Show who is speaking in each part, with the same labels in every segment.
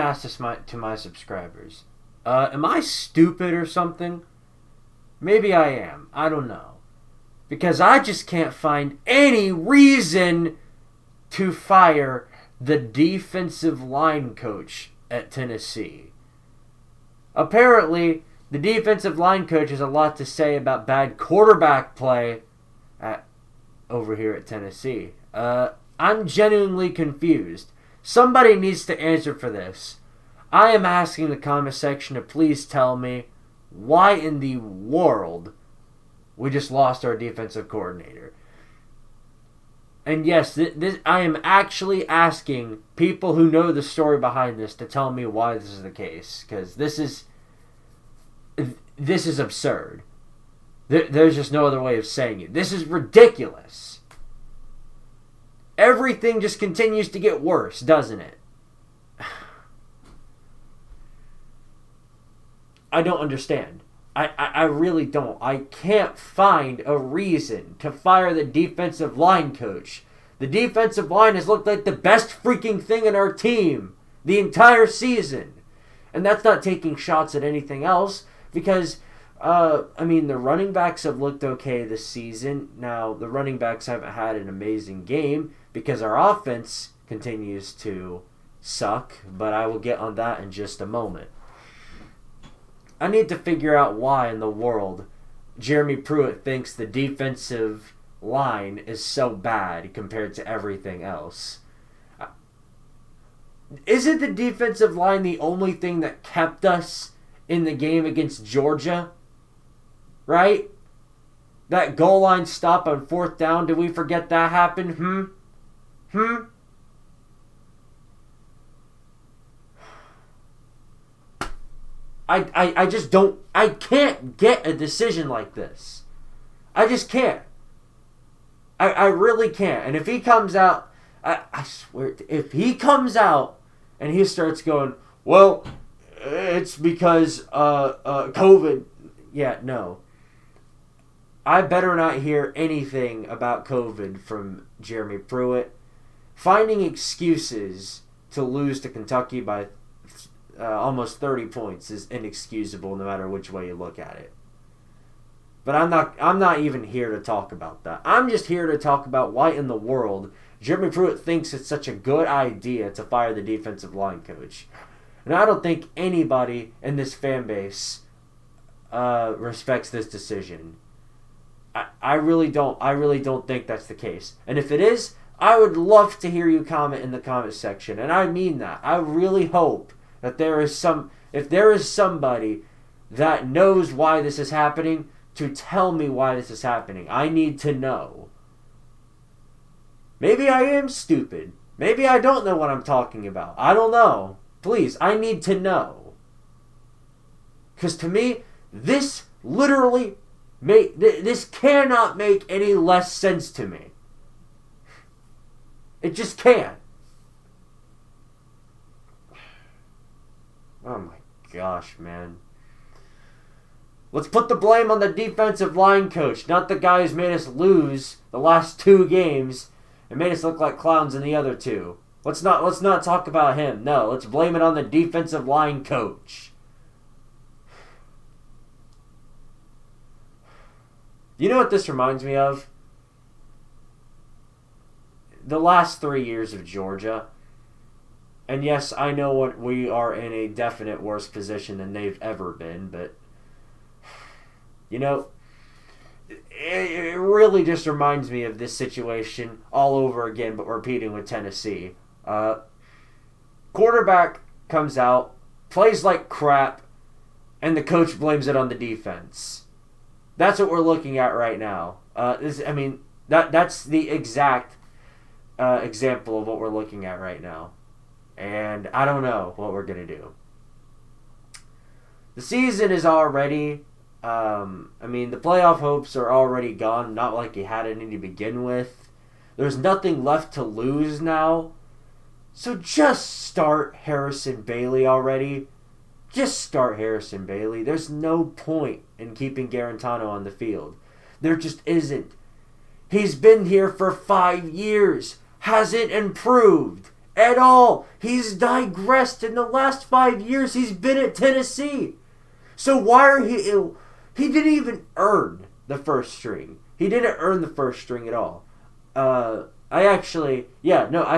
Speaker 1: ask this to my subscribers. Am I stupid or something? Maybe I am. I don't know. Because I just can't find any reason to fire the defensive line coach at Tennessee. Apparently, the defensive line coach has a lot to say about bad quarterback play over here at Tennessee. I'm genuinely confused. Somebody needs to answer for this. I am asking the comment section to please tell me why in the world we just lost our defensive coordinator. And yes, I am actually asking people who know the story behind this to tell me why this is the case. Because this is absurd. There's just no other way of saying it. This is ridiculous. Everything just continues to get worse, doesn't it? I don't understand. I really don't. I can't find a reason to fire the defensive line coach. The defensive line has looked like the best freaking thing in our team the entire season. And that's not taking shots at anything else because, the running backs have looked okay this season. Now, the running backs haven't had an amazing game because our offense continues to suck, but I will get on that in just a moment. I need to figure out why in the world Jeremy Pruitt thinks the defensive line is so bad compared to everything else. Isn't the defensive line the only thing that kept us in the game against Georgia? Right? That goal line stop on 4th down, did we forget that happened? I just don't, I can't get a decision like this. I just can't. I really can't. And if he comes out, I swear, if he comes out and he starts going, well, it's because COVID. Yeah, no. I better not hear anything about COVID from Jeremy Pruitt. Finding excuses to lose to Kentucky by almost 30 points is inexcusable no matter which way you look at it. But I'm not even here to talk about that. I'm just here to talk about why in the world Jeremy Pruitt thinks it's such a good idea to fire the defensive line coach. And I don't think anybody in this fan base respects this decision. I really don't. I really don't think that's the case. And if it is, I would love to hear you comment in the comment section. And I mean that. I really hope that if there is somebody that knows why this is happening, to tell me why this is happening. I need to know. Maybe I am stupid. Maybe I don't know what I'm talking about. I don't know. Please, I need to know. Because to me, this literally this cannot make any less sense to me. It just can't. Oh my gosh, man. Let's put the blame on the defensive line coach, not the guy who's made us lose the last 2 games and made us look like clowns in the other 2. Let's not talk about him. No, let's blame it on the defensive line coach. You know what this reminds me of? The last 3 years of Georgia. And yes, I know what we are in a definite worse position than they've ever been, but you know, it really just reminds me of this situation all over again, but repeating with Tennessee. Quarterback comes out, plays like crap, and the coach blames it on the defense. That's what we're looking at right now. That's the exact example of what we're looking at right now. And I don't know what we're going to do. The season is already... the playoff hopes are already gone. Not like you had any to begin with. There's nothing left to lose now. So just start Harrison Bailey already. Just start Harrison Bailey. There's no point in keeping Garantano on the field. There just isn't. He's been here for 5 years. Hasn't improved. At all. He's digressed in the last 5 years. He's been at Tennessee. So why are he ill? He didn't even earn the first string. He didn't earn the first string at all. I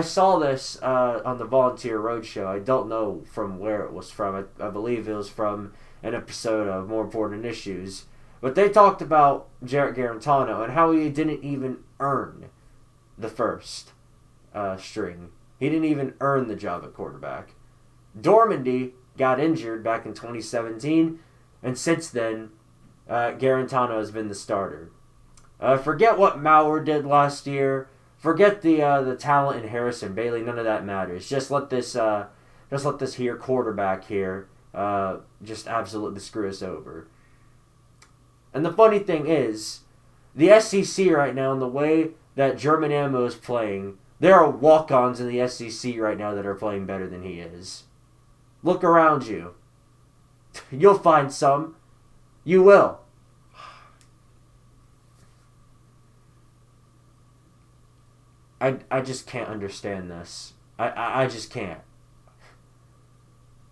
Speaker 1: saw this on the Volunteer Roadshow. I don't know from where it was from. I believe it was from an episode of More Important Issues. But they talked about Jarrett Garantano and how he didn't even earn the first string. He didn't even earn the job at quarterback. Dormandy got injured back in 2017, and since then, Garantano has been the starter. Forget what Maurer did last year. Forget the talent in Harrison Bailey. None of that matters. Just let this here quarterback here just absolutely screw us over. And the funny thing is, the SEC right now, and the way that German Ammo is playing, there are walk-ons in the SEC right now that are playing better than he is. Look around you. You'll find some. You will. I just can't understand this. I just can't.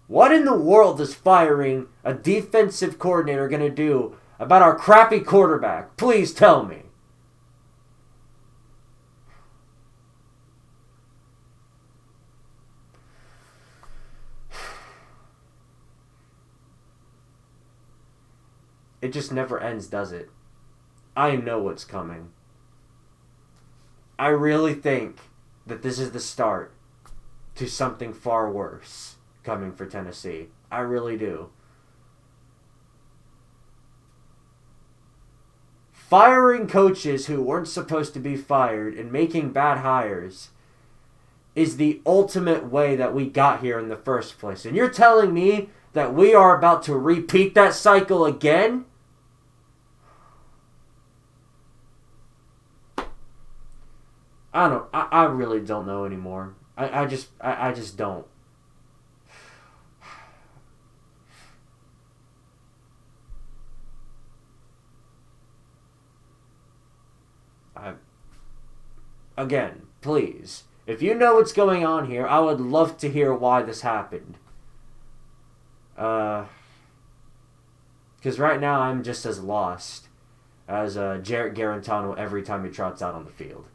Speaker 1: What in the world is firing a defensive coordinator going to do about our crappy quarterback? Please tell me. It just never ends, does it? I know what's coming. I really think that this is the start to something far worse coming for Tennessee. I really do. Firing coaches who weren't supposed to be fired and making bad hires is the ultimate way that we got here in the first place. And you're telling me that we are about to repeat that cycle again? I really don't know anymore. I just don't. Again, please, if you know what's going on here, I would love to hear why this happened. Because right now I'm just as lost as Jarrett Garantano every time he trots out on the field.